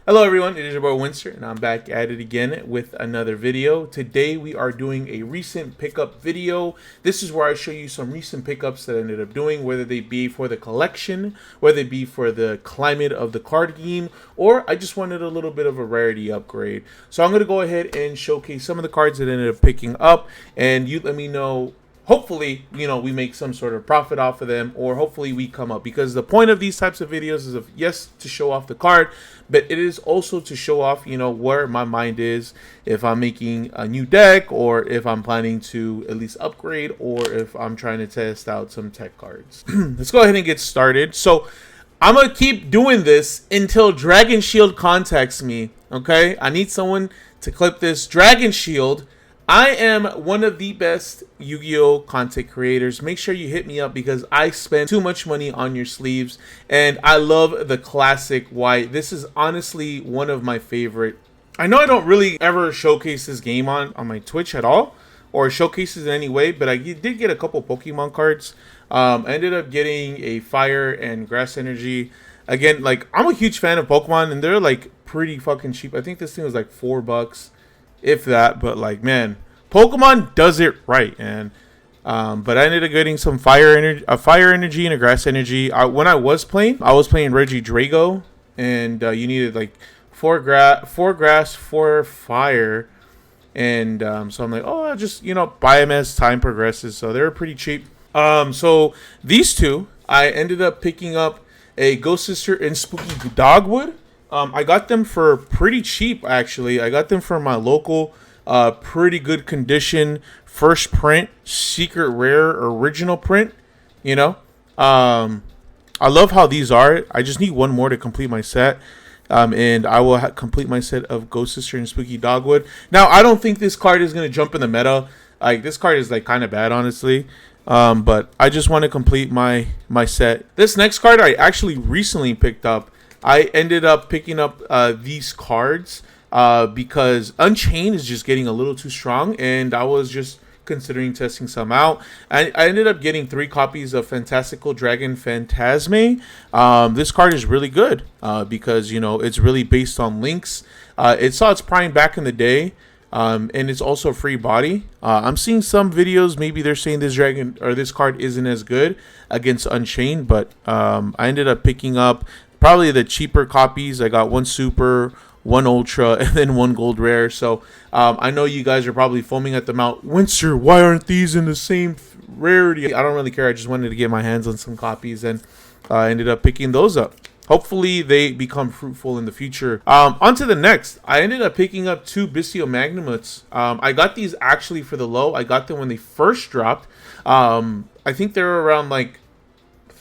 Hello everyone, it is your boy Winster, and I'm back at it again with another video. Today we are doing a recent pickup video. This is where I show you some recent pickups that I ended up doing, whether they be for the collection, whether it be for the climate of the card game, or I just wanted a little bit of a rarity upgrade. So I'm going to go ahead and showcase some of the cards that I ended up picking up, and you let me know. Hopefully, we make some sort of profit off of them, or hopefully we come up, because the point of these types of videos is, yes, to show off the card, but it is also to show off, where my mind is, if I'm making a new deck, or if I'm planning to at least upgrade, or if I'm trying to test out some tech cards. Let's go ahead and get started. So I'm going to keep doing this until Dragon Shield contacts me, okay? I need someone to clip this. Dragon Shield, I am one of the best Yu-Gi-Oh! Content creators. Make sure you hit me up because I spend too much money on your sleeves, and I love the classic white. This is honestly one of my favorite. I know I don't really ever showcase this game on my Twitch at all, or showcases in any way, but I did get a couple Pokemon cards. I ended up getting a Fire and Grass Energy. Again, I'm a huge fan of Pokemon, and they're pretty fucking cheap. I think this thing was like $4, if that. But man, Pokemon does it right. And but I ended up getting some Fire Energy and a Grass Energy. When I was playing Regidrago, and you needed four grass, 4 fire. And so I'm like, oh, I'll just buy them as time progresses. So they were pretty cheap. So these two, I ended up picking up a Ghost Sister and Spooky Dogwood. I got them for pretty cheap, actually. I got them from my local, pretty good condition, first print, secret rare, original print, I love how these are. I just need one more to complete my set. And I will complete my set of Ghost Sister and Spooky Dogwood. Now, I don't think this card is going to jump in the meta. This card is kind of bad, honestly. But I just want to complete my set. This next card I actually recently picked up. I ended up picking up these cards because Unchained is just getting a little too strong, and I was just considering testing some out. I ended up getting 3 copies of Fantastical Dragon Phantasme. This card is really good because it's really based on links. It saw its prime back in the day. And it's also a free body. I'm seeing some videos, maybe they're saying this card isn't as good against Unchained, but I ended up picking up probably the cheaper copies. I got 1 super, 1 ultra, and then 1 gold rare. So I know you guys are probably foaming at the mouth. Winster, why aren't these in the same rarity? I don't really care. I just wanted to get my hands on some copies, and I ended up picking those up. Hopefully they become fruitful in the future. On to the next. I ended up picking up 2 Bystial Magnemutes. I got these actually for the low. I got them when they first dropped. I think they were around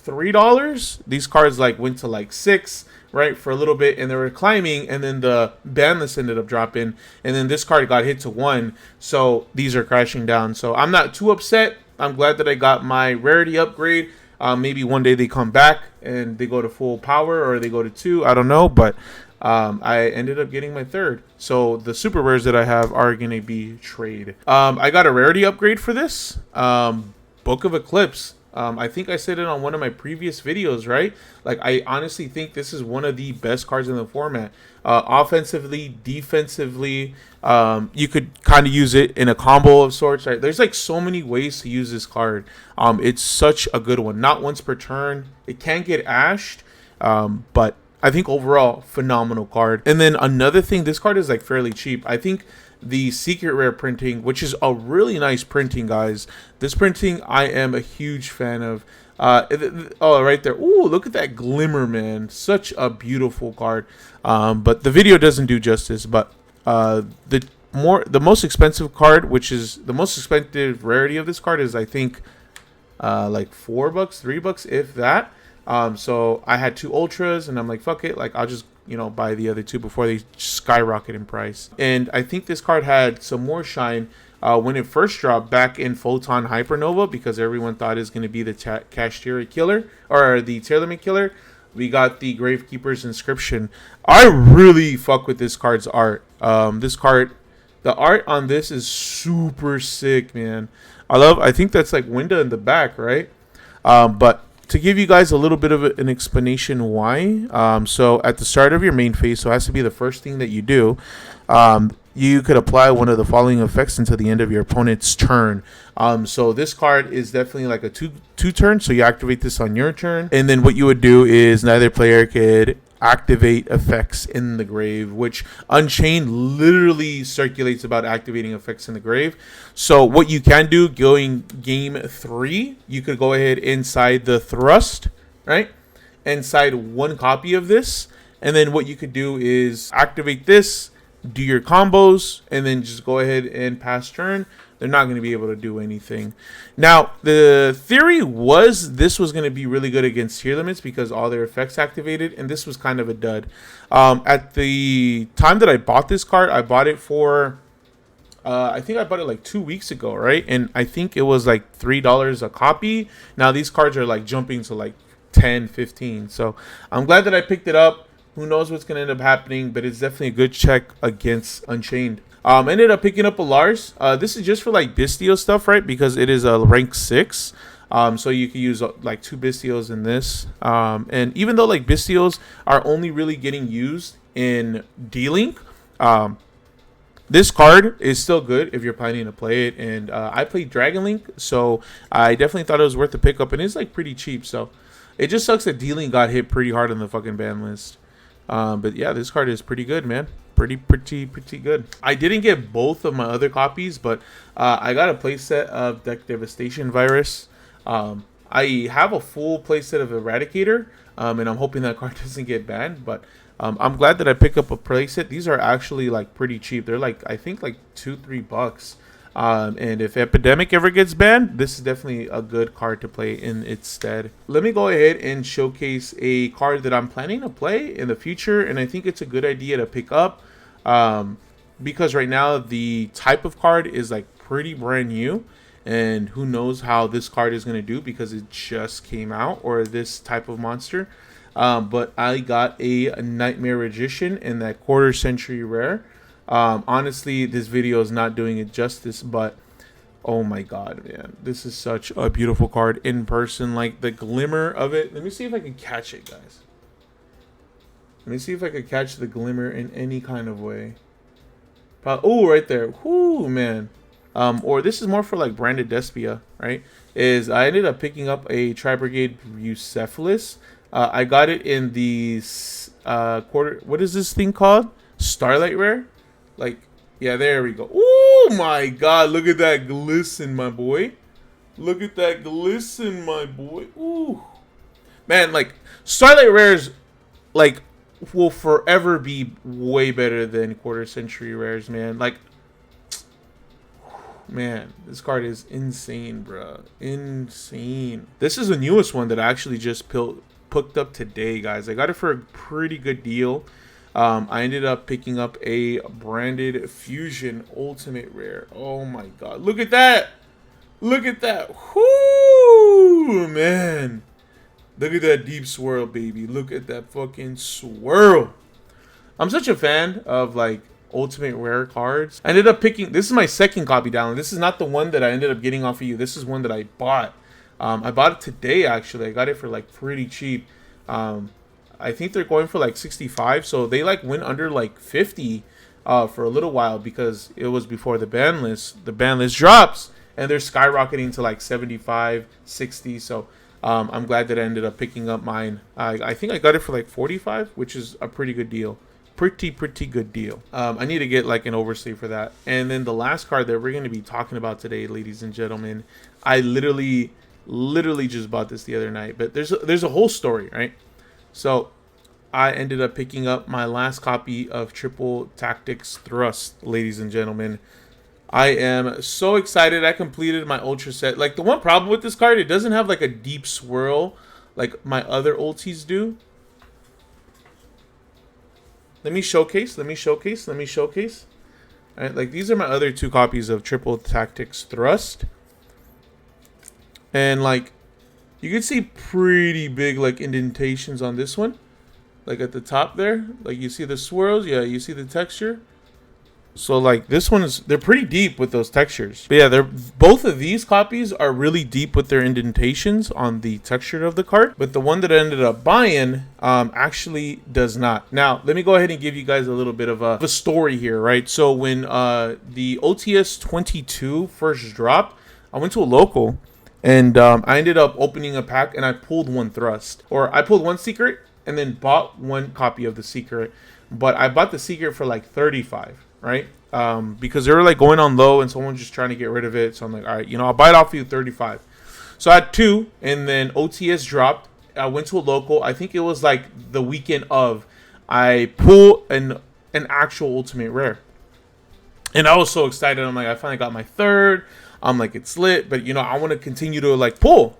$3. These cards went to 6, right, for a little bit, and they were climbing, and then the ban list ended up dropping, and then this card got hit to 1, so these are crashing down. So I'm not too upset. I'm glad that I got my rarity upgrade. Maybe one day they come back and they go to full power, or they go to 2. I don't know, but I ended up getting my 3rd. So the super rares that I have are going to be trade. I got a rarity upgrade for this. Book of Eclipse. I think I said it on one of my previous videos, right? I honestly think this is one of the best cards in the format. Offensively, defensively, you could kind of use it in a combo of sorts, right? There's so many ways to use this card. It's such a good one. Not once per turn. It can get ashed, but I think overall, phenomenal card. And then another thing, this card is fairly cheap. I think the secret rare printing, which is a really nice printing, guys. This printing I am a huge fan of. Oh, right there. Ooh, look at that glimmer, man. Such a beautiful card. But the video doesn't do justice. But the most expensive card, which is the most expensive rarity of this card, is I think $4, $3, if that. So I had 2 ultras, and I'm like, fuck it, I'll just buy the other 2 before they skyrocket in price. And I think this card had some more shine when it first dropped back in Photon Hypernova, because everyone thought it was going to be the Kashtira killer, or the Tearlament killer. We got the Gravekeeper's Inscription. I really fuck with this card's art. This card, the art on this is super sick, man. I think that's Winda in the back, right? But to give you guys a little bit of an explanation why. So at the start of your main phase, so it has to be the first thing that you do. You could apply one of the following effects until the end of your opponent's turn. So this card is definitely like a two turn. So you activate this on your turn, and then what you would do is neither player could activate effects in the grave, which Unchained literally circulates about activating effects in the grave. So what you can do, going game 3, you could go ahead inside the thrust, right? Inside one copy of this, and then what you could do is activate this, do your combos, and then just go ahead and pass turn. They're not going to be able to do anything. Now, the theory was this was going to be really good against tier limits because all their effects activated, and this was kind of a dud. At the time that I bought this card, I bought it for, I think I bought it like 2 weeks ago, right? And I think it was like $3 a copy. Now, these cards are like jumping to like 10, 15. So I'm glad that I picked it up. Who knows what's going to end up happening, but it's definitely a good check against Unchained. Ended up picking up a Lars. This is just for like Bistio stuff, right? Because it is a rank 6. So you can use like 2 Bistios in this. And even though like Bistios are only really getting used in D-Link, this card is still good if you're planning to play it. And I played Dragon Link, so I definitely thought it was worth the pickup. And it's like pretty cheap, so it just sucks that D-Link got hit pretty hard on the fucking ban list. But yeah, this card is pretty good, man. Pretty good. I didn't get both of my other copies, but I got a playset of Deck Devastation Virus. I have a full playset of Eradicator, and I'm hoping that card doesn't get banned. But I'm glad that I picked up a playset. These are actually like pretty cheap. They're like, I think like $2-3. And if Epidemic ever gets banned, this is definitely a good card to play in its stead. Let me go ahead and showcase a card that I'm planning to play in the future, and I think it's a good idea to pick up because right now the type of card is like pretty brand new, and who knows how this card is going to do because it just came out, or this type of monster. But I got a Nightmare Magician in that quarter century rare. Honestly, this video is not doing it justice, but oh my god, man, this is such a beautiful card in person. Like the glimmer of it. Let me see if I can catch it, guys. Let me see if I could catch the glimmer in any kind of way. Oh, right there. Whoo, man. Or this is more for like Branded Despia, right? Is I ended up picking up a Tri-Brigade Bucephalus. I got it in the quarter. What is this thing called? Starlight Rare. Like, yeah, there we go. Oh my god, look at that glisten, my boy. Look at that glisten, my boy. Ooh. Man, like, Starlight Rares, like, will forever be way better than quarter century rares, man. Like, man, this card is insane, bro. Insane. This is the newest one that I actually just picked up today, guys. I got it for a pretty good deal. I ended up picking up a Branded Fusion Ultimate Rare. Oh my god. Look at that. Look at that. Whoo, man. Look at that deep swirl, baby. Look at that fucking swirl. I'm such a fan of like Ultimate Rare cards. I ended up picking, this is my second copy down. This is not the one that I ended up getting off of you. This is one that I bought. I bought it today, actually. I got it for like pretty cheap. I think they're going for like 65, so they like went under like 50 for a little while because it was before the ban list. The ban list drops and they're skyrocketing to like 75, 60. So I'm glad that I ended up picking up mine. I think I got it for like 45, which is a pretty good deal. Pretty good deal. I need to get like an overstay for that. And then the last card that we're going to be talking about today, ladies and gentlemen, I literally just bought this the other night, but there's a whole story, right? So I ended up picking up my last copy of Triple Tactics Thrust, ladies and gentlemen. I am so excited. I completed my ultra set. Like, the one problem with this card, it doesn't have like a deep swirl like my other ultis do. Let me showcase. All right, like these are my other 2 copies of Triple Tactics Thrust. And like you can see pretty big like indentations on this one. Like at the top there. Like you see the swirls, yeah, you see the texture. So like this one is, they're pretty deep with those textures. But yeah, they're both of these copies are really deep with their indentations on the texture of the card. But the one that I ended up buying actually does not. Now let me go ahead and give you guys a little bit of a story here, right? So when the OTS 22 first dropped, I went to a local and I ended up opening a pack and I pulled one thrust, or I pulled one secret and then bought one copy of the secret. But I bought the secret for like 35, right? Because they were like going on low and someone just trying to get rid of it. So I'm like, all right, I'll buy it off you 35. So I had two, and then OTS dropped. I went to a local. I think it was like the weekend of. I pulled an actual ultimate rare, and I was so excited. I'm like, I finally got my third. I'm like, it's lit, but I want to continue to like pull.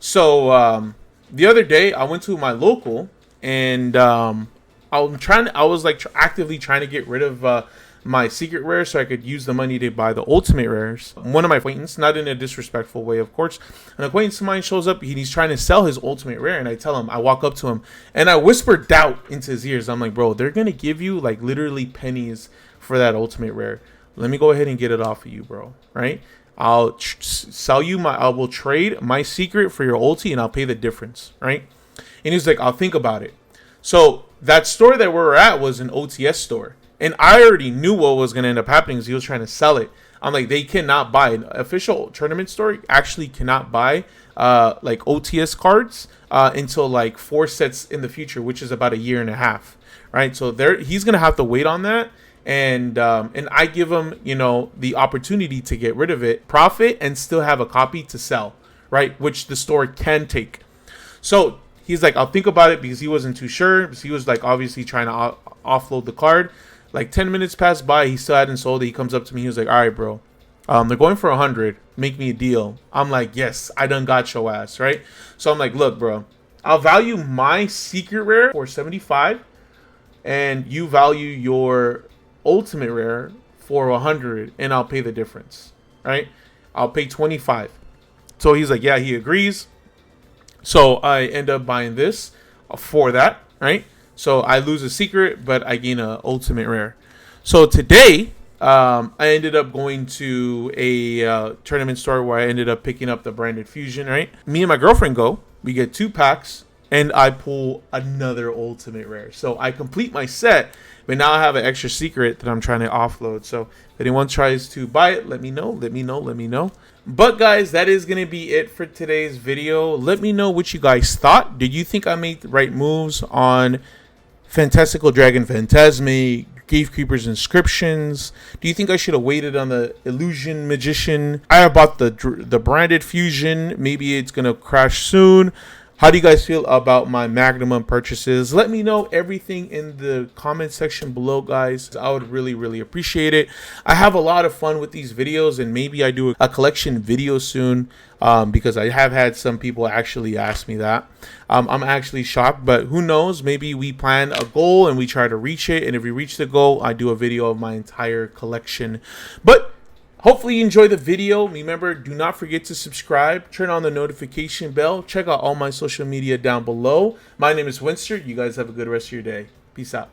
So the other day I went to my local, and I was like actively trying to get rid of my secret rare so I could use the money to buy the ultimate rares. One of my acquaintances, not in a disrespectful way, of course, an acquaintance of mine shows up. He's trying to sell his ultimate rare, and I tell him, I walk up to him, and I whisper doubt into his ears. I'm like, bro, they're gonna give you like literally pennies for that ultimate rare. Let me go ahead and get it off of you, bro. Right? I'll sell you I will trade my secret for your ulti, and I'll pay the difference. Right? And he's like, I'll think about it. So that store that we were at was an OTS store. And I already knew what was going to end up happening because he was trying to sell it. I'm like, they cannot buy. An official tournament store actually cannot buy like OTS cards until like 4 sets in the future, which is about a year and a half. Right? So he's going to have to wait on that. And I give him, the opportunity to get rid of it, profit, and still have a copy to sell. Right? Which the store can take. So he's like, I'll think about it, because he wasn't too sure. Because he was like obviously trying to offload the card. Like 10 minutes passed by, he still hadn't sold it. He comes up to me, he was like, all right, bro, they're going for 100. Make me a deal. I'm like, yes, I done got your ass, right? So I'm like, look, bro, I'll value my secret rare for 75, and you value your ultimate rare for 100, and I'll pay the difference, right? I'll pay 25. So he's like, yeah, he agrees. So I end up buying this for that, right? So I lose a secret, but I gain a ultimate rare. So today, I ended up going to a tournament store where I ended up picking up the branded fusion, right? Me and my girlfriend go. We get 2 packs, and I pull another ultimate rare. So I complete my set, but now I have an extra secret that I'm trying to offload. So if anyone tries to buy it, let me know, let me know, let me know. But guys, that is going to be it for today's video. Let me know what you guys thought. Did you think I made the right moves on Fantastical Dragon Phantasme, Grave Creeper's Inscriptions? Do you think I should have waited on the Illusion Magician? I bought the branded fusion. Maybe it's going to crash soon. How do you guys feel about my Magnum purchases? Let me know everything in the comment section below, guys. I would really, really appreciate it. I have a lot of fun with these videos, and maybe I do a collection video soon, because I have had some people actually ask me that. I'm actually shocked, but who knows? Maybe we plan a goal and we try to reach it, and if we reach the goal, I do a video of my entire collection. But hopefully you enjoy the video. Remember, do not forget to subscribe, turn on the notification bell, check out all my social media down below. My name is Winster. You guys have a good rest of your day. Peace out.